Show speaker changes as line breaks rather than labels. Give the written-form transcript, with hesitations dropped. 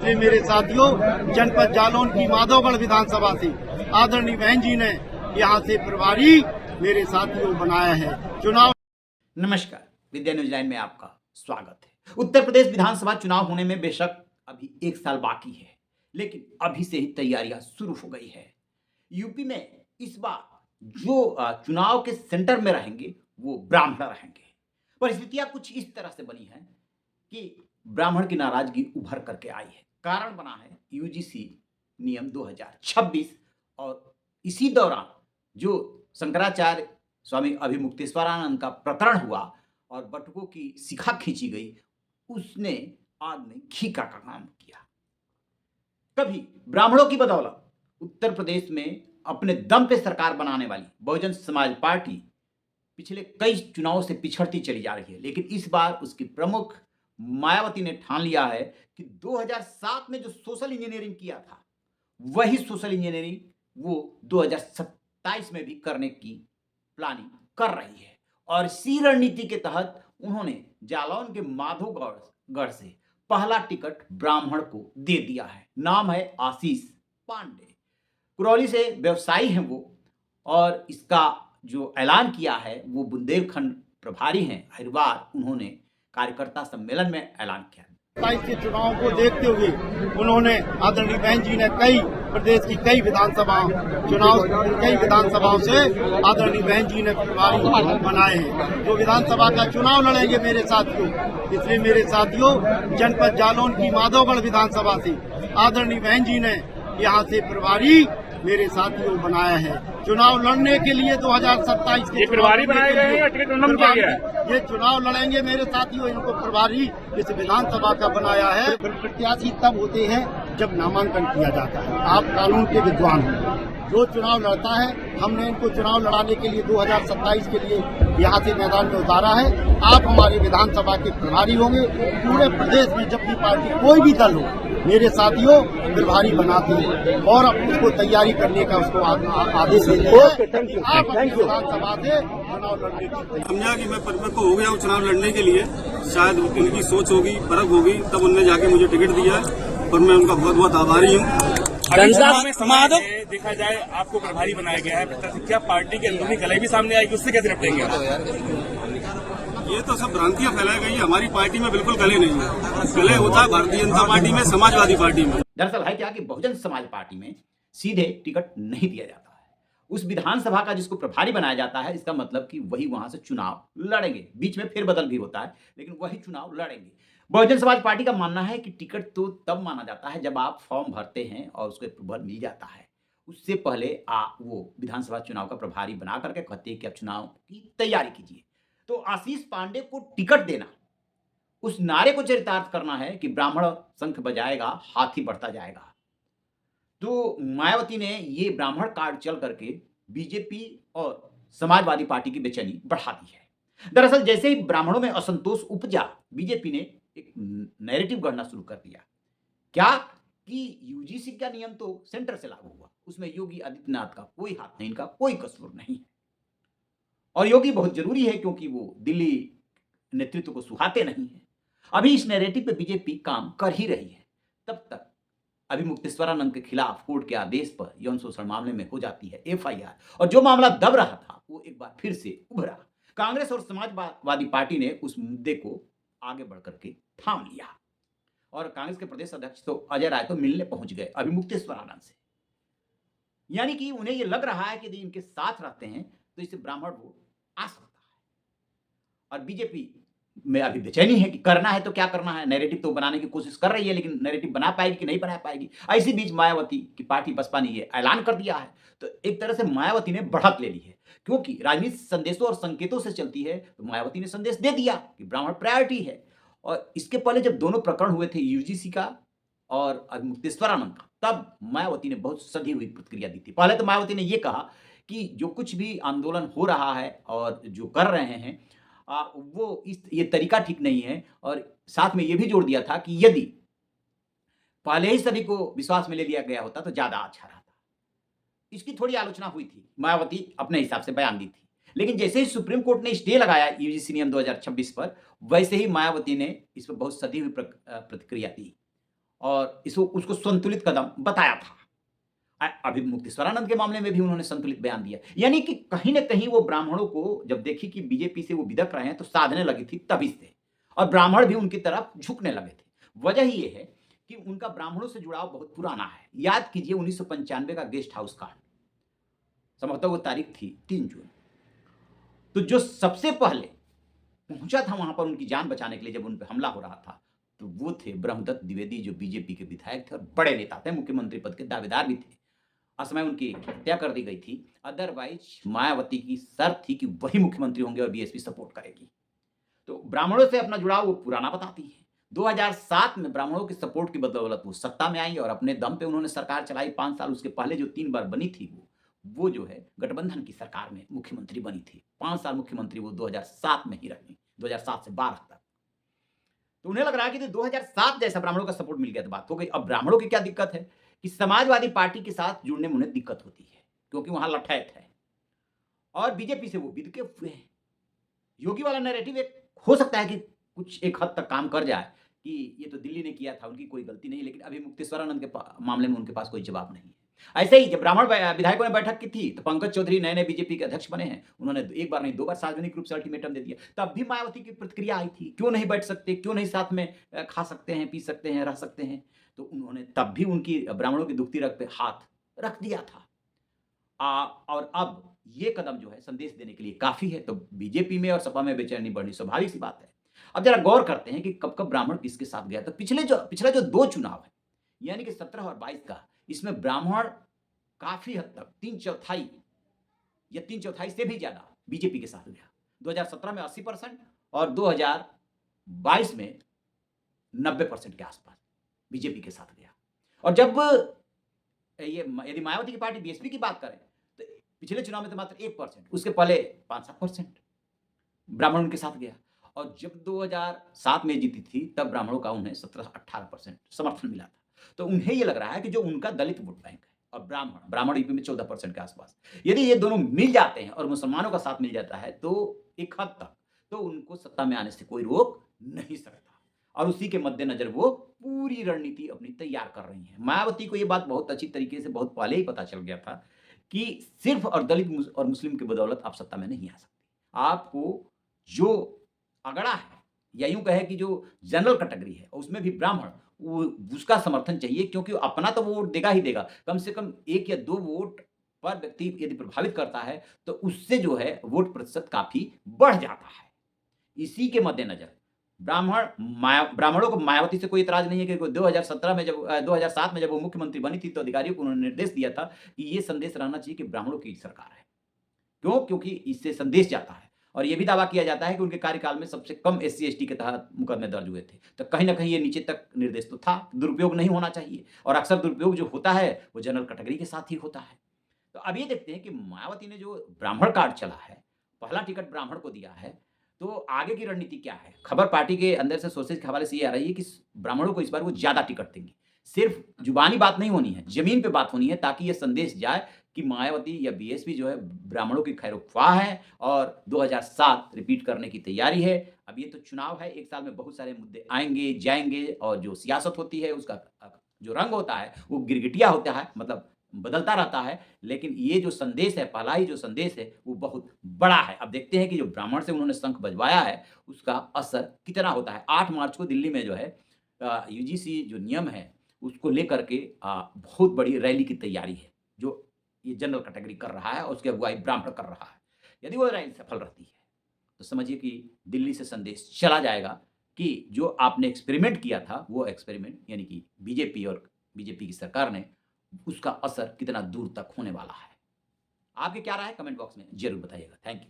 मेरे साथियों, जनपद जालौन की माधवगढ़ विधानसभा से आदरणीय बहन जी ने यहाँ से प्रभारी मेरे साथियों बनाया है। चुनाव
नमस्कार, विद्या न्यूज लाइन में आपका स्वागत है। उत्तर प्रदेश विधानसभा चुनाव होने में बेशक अभी 1 साल बाकी है, लेकिन अभी से ही तैयारियां शुरू हो गई है। यूपी में इस बार जो चुनाव के सेंटर में रहेंगे वो ब्राह्मण रहेंगे। परिस्थितियां कुछ इस तरह से बनी हैं कि ब्राह्मण की नाराजगी उभर करके आई है। कारण बना है यूजीसी नियम 2026 और इसी दौरान जो शंकराचार्य स्वामी अभिमुक्तेश्वरानंद का प्रकरण हुआ और बटुकों की शिखा खींची गई, उसने आग में घी का काम किया। कभी ब्राह्मणों की बदौलत उत्तर प्रदेश में अपने दम पे सरकार बनाने वाली बहुजन समाज पार्टी पिछले कई चुनावों से पिछड़ती चली जा रही है, लेकिन इस बार उसकी प्रमुख मायावती ने ठान लिया है कि 2007 में जो सोशल इंजीनियरिंग किया था वही सोशल इंजीनियरिंग वो 2027 में भी करने की प्लानिंग कर रही है। और इसी रणनीति के तहत उन्होंने जालौन के माधवगढ़ से पहला टिकट ब्राह्मण को दे दिया है। नाम है आशीष पांडे। कुरौली से व्यवसायी हैं वो, और इसका जो ऐलान किया है वो बुंदेलखंड प्रभारी हैं। हर बार उन्होंने कार्यकर्ता सम्मेलन में ऐलान किया।
27 के चुनाव को देखते हुए उन्होंने आदरणीय बहन जी ने प्रदेश की कई विधानसभाओं से आदरणीय बहन जी ने प्रभारी बनाए हैं जो विधानसभा का चुनाव लड़ेंगे मेरे साथियों। इसलिए मेरे साथियों, जनपद जालौन की माधवगढ़ विधानसभा से आदरणीय बहन जी ने यहाँ से प्रभारी मेरे साथियों बनाया है। चुनाव लड़ने के लिए 2027 के
प्रभारी बनाए गए हैं या टिकट उन्होंने किया गया है?
ये चुनाव लड़ेंगे मेरे साथियों, इनको प्रभारी इस विधानसभा का बनाया है। प्रत्याशी तब होते हैं जब नामांकन किया जाता है। आप कानून के विद्वान हैं। जो चुनाव लड़ता है, हमने इनको चुनाव लड़ाने के लिए 2027 के लिए यहाँ से मैदान में उतारा है। आप हमारे विधानसभा के प्रभारी होंगे। पूरे प्रदेश में जब भी पार्टी कोई भी दल हो, मेरे साथियों प्रभारी बनाते हैं और अब उसको तैयारी करने का उसको आदेश देते हैं। आप अपनी विधानसभा से चुनाव लड़ने की
समझा कि मैं परिपक्व हो गया हूँ चुनाव लड़ने के लिए। शायद उनकी सोच होगी, परख होगी, तब उनने जाके मुझे टिकट दिया और मैं उनका बहुत बहुत आभारी हूँ।
माधव देखा जाए आपको प्रभारी बनाया गया है, क्या पार्टी के अंदरूनी कलह भी सामने आएगी, उससे कैसे निपटेंगे?
ये तो सब भ्रांतियां फैलाई गई। हमारी पार्टी में बिल्कुल कलह नहीं है। कलह होता है भारतीय जनता पार्टी में, समाजवादी पार्टी में।
दरअसल है क्या कि बहुजन समाज पार्टी में सीधे टिकट नहीं दिया जाता है। उस विधानसभा का जिसको प्रभारी बनाया जाता है, इसका मतलब कि वही वहां से चुनाव लड़ेंगे। बीच में फेरबदल भी होता है, लेकिन वही चुनाव लड़ेंगे। बहुजन समाज पार्टी का मानना है कि टिकट तो तब माना जाता है जब आप फॉर्म भरते हैं और उसको अप्रूवल मिल जाता है। उससे पहले वो विधानसभा चुनाव का प्रभारी बना करके कहते हैं कि आप चुनाव की तैयारी कीजिए। तो आशीष पांडे को टिकट देना, उस नारे को चरितार्थ करना है कि ब्राह्मण शंख बजाएगा, हाथी बढ़ता जाएगा। तो मायावती ने ये ब्राह्मण कार्ड चल करके बीजेपी और समाजवादी पार्टी की बेचैनी बढ़ा दी है। दरअसल जैसे ही ब्राह्मणों में असंतोष उपजा, बीजेपी ने एक नैरेटिव गढ़ना शुरू कर दिया। क्या कि यूजीसी का नियम तो सेंटर से लागू हुआ, उसमें योगी आदित्यनाथ का कोई हाथ नहीं, इनका कोई कसूर नहीं। और योगी बहुत जरूरी है क्योंकि वो दिल्ली नेतृत्व को सुहाते नहीं है। अभी इस नैरेटिव पे बीजेपी काम कर ही रही है। तब तक अभिमुक्तेश्वरानंद के खिलाफ कोर्ट के आदेश पर यौन शोषण मामले में हो जाती है एफआईआर, और जो मामला दब रहा था वो एक बार फिर से उभरा। कांग्रेस और समाजवादी पार्टी ने उस मुद्दे को आगे बढ़कर के थाम लिया और कांग्रेस के प्रदेश अध्यक्ष तो अजय राय तो मिलने पहुंच गए अभिमुक्तेश्वरानंद से। यानी कि उन्हें यह लग रहा है कि यदि इनके साथ रहते हैं तो इससे ब्राह्मण वोट आ सकता है। और बीजेपी में अभी बेचैनी है कि करना है तो क्या करना है। नैरेटिव तो बनाने की कोशिश कर रही है, लेकिन नैरेटिव बना पाएगी कि नहीं बना पाएगी। इसी बीच मायावती की पार्टी बसपा ने ये ऐलान कर दिया है। तो एक तरह से मायावती ने बढ़त ले ली है, क्योंकि राजनीति संदेशों और संकेतों से चलती है। तो मायावती ने संदेश दे दिया कि ब्राह्मण प्रायोरिटी है। और इसके पहले जब दोनों प्रकरण हुए थे, यूजीसी का और अभिमुक्तेश्वरानंद का, तब मायावती ने बहुत सधी हुई प्रतिक्रिया दी थी। पहले तो मायावती ने यह कहा कि जो कुछ भी आंदोलन हो रहा है और जो कर रहे हैं वो ये तरीका ठीक नहीं है। और साथ में ये भी जोड़ दिया था कि यदि पहले ही सभी को विश्वास में ले लिया गया होता तो ज्यादा अच्छा रहता। इसकी थोड़ी आलोचना हुई थी, मायावती अपने हिसाब से बयान दी थी। लेकिन जैसे ही सुप्रीम कोर्ट ने स्टे लगाया यूजीसी नियम 2026 पर, वैसे ही मायावती ने इस पर बहुत सधी हुई प्रतिक्रिया दी और इसको उसको संतुलित कदम बताया था। अभी मुक्तेश्वरानंद के मामले में भी उन्होंने संतुलित बयान दिया, यानी कि कहीं न कहीं वो ब्राह्मणों को जब देखी कि बीजेपी से वो बिदक रहे हैं तो साधने लगी थी तभी से, और ब्राह्मण भी उनकी तरफ झुकने लगे थे। वजह ये है कि उनका ब्राह्मणों से जुड़ाव बहुत पुराना है। याद कीजिए 1995 का गेस्ट हाउस कांड, संभवतः वो तारीख थी 3 जून। तो जो सबसे पहले पहुंचा था वहां पर उनकी जान बचाने के लिए जब उन पर हमला हो रहा था, तो वो थे ब्रह्मदत्त द्विवेदी, जो बीजेपी के विधायक थे और बड़े नेता थे, मुख्यमंत्री पद के दावेदार भी थे। असमय उनकी हत्या कर दी गई थी। अदरवाइज मायावती की शर्त थी कि वही मुख्यमंत्री होंगे और बीएसपी सपोर्ट करेगी। तो ब्राह्मणों से अपना जुड़ाव वो पुराना बताती है। 2007 में ब्राह्मणों के सपोर्ट की बदौलत वो सत्ता में आई और अपने दम पे उन्होंने सरकार चलाई 5 साल। उसके पहले जो 3 बार बनी थी वो जो है गठबंधन की सरकार में मुख्यमंत्री बनी थी। 5 साल मुख्यमंत्री वो 2007 में ही रही, 2007 से 12 तक। तो उन्हें लग रहा है कि 2007 जैसा ब्राह्मणों का सपोर्ट मिल गया तो बात हो गई। अब ब्राह्मणों की क्या दिक्कत है कि समाजवादी पार्टी के साथ जुड़ने में उन्हें दिक्कत होती है, क्योंकि वहां लठैत है और बीजेपी से वो बिदके हुए हैं। योगी वाला नैरेटिव एक हो सकता है कि कुछ एक हद तक काम कर जाए कि ये तो दिल्ली ने किया था, उनकी कोई गलती नहीं, लेकिन अभी मुक्तेश्वरानंद के मामले में उनके पास कोई जवाब नहीं है। ऐसे ही जब ब्राह्मण विधायकों ने बैठक की थी तो पंकज चौधरी नए बीजेपी के अध्यक्ष बने हैं, उन्होंने एक बार नहीं 2 बार सार्वजनिक रूप से अल्टीमेटम दे दिया। तब भी मायावती की प्रतिक्रिया आई थी, क्यों नहीं बैठ सकते, क्यों नहीं साथ में खा सकते हैं, पी सकते हैं, रह सकते हैं। तो उन्होंने तब भी उनकी ब्राह्मणों की दुखती रग पे हाथ रख दिया था। और अब ये कदम जो है संदेश देने के लिए काफी है। तो बीजेपी में और सपा में बेचैनी बढ़नी स्वाभाविक सी बात है। अब जरा गौर करते हैं कि कब कब ब्राह्मण किसके साथ गया। तो पिछला जो 2 चुनाव है, यानी कि 17 और 22 का, इसमें ब्राह्मण काफी हद तक 3/4 या 3/4 से भी ज्यादा बीजेपी के साथ गया। 2017 में 80% और 2022 में 90% के आसपास बीजेपी के साथ गया। और जब ये यदि मायावती की पार्टी बीएसपी की बात करें तो पिछले चुनाव में तो मात्र 1%, उसके पहले 5-7% ब्राह्मण उनके साथ गया। और जब 2007 में जीती थी तब ब्राह्मणों का उन्हें 17-18% समर्थन मिला था। तो उन्हें यह लग रहा है कि जो उनका दलित वोट बैंक है और ब्राह्मण यूपी में 14% के आसपास, यदि ये दोनों मिल जाते हैं और मुसलमानों का साथ मिल जाता है तो एक हद तक तो उनको सत्ता में आने से कोई रोक नहीं सकता। और उसी के मद्देनजर वो पूरी रणनीति अपनी तैयार कर रही है। मायावती को ये बात बहुत अच्छी तरीके से बहुत पहले ही पता चल गया था कि सिर्फ और दलित और मुस्लिम की बदौलत आप सत्ता में नहीं आ सकते। आपको जो अगड़ा है या यूं कहे कि जो जनरल कैटेगरी है उसमें भी ब्राह्मण, उसका समर्थन चाहिए, क्योंकि अपना तो वोट देगा ही देगा, कम से कम 1 या 2 वोट पर व्यक्ति यदि प्रभावित करता है तो उससे जो है वोट प्रतिशत काफी बढ़ जाता है। इसी के मद्देनजर ब्राह्मणों को मायावती से कोई इतराज नहीं है कि 2007 में जब वो मुख्यमंत्री बनी थी तो अधिकारियों को उन्होंने निर्देश दिया था कि ये संदेश रहना चाहिए कि ब्राह्मणों की सरकार है। क्यों? क्योंकि इससे संदेश जाता है और यह भी दावा किया जाता है कि उनके कार्यकाल में सबसे कम SC/ST के तहत मुकदमे दर्ज हुए थे। तो कहीं ना कहीं ये नीचे तक निर्देश तो था, दुरुपयोग नहीं होना चाहिए। और अक्सर दुरुपयोग जो होता है वो जनरल कैटेगरी के साथ ही होता है। तो अब ये देखते हैं कि मायावती ने जो ब्राह्मण कार्ड चला है, पहला टिकट ब्राह्मण को दिया है, तो आगे की रणनीति क्या है। खबर पार्टी के अंदर से सोर्सेज के हवाले से ये आ रही है कि ब्राह्मणों को इस बार वो ज्यादा टिकट देंगे। सिर्फ जुबानी बात नहीं होनी है, जमीन पे बात होनी है, ताकि ये संदेश जाए कि मायावती या बीएसपी जो है ब्राह्मणों की खैर-ख्वाह है और 2007 रिपीट करने की तैयारी है। अब ये तो चुनाव है, 1 साल में बहुत सारे मुद्दे आएंगे जाएंगे और जो सियासत होती है उसका जो रंग होता है वो गिरगिटिया होता है, मतलब बदलता रहता है। लेकिन ये जो संदेश है, पहला ही जो संदेश है वो बहुत बड़ा है। अब देखते हैं कि जो ब्राह्मण से उन्होंने शंख बजवाया है उसका असर कितना होता है। 8 मार्च को दिल्ली में जो है यूजीसी जो नियम है उसको लेकर के बहुत बड़ी रैली की तैयारी है, जो ये जनरल कैटेगरी कर रहा है और उसकी अगुवाई ब्राह्मण कर रहा है। यदि वो रैली सफल रहती है तो समझिए कि दिल्ली से संदेश चला जाएगा कि जो आपने एक्सपेरिमेंट किया था वो एक्सपेरिमेंट, यानी कि बीजेपी और बीजेपी की सरकार ने, उसका असर कितना दूर तक होने वाला है। आपके क्या राय है कमेंट बॉक्स में जरूर बताइएगा। Thank you.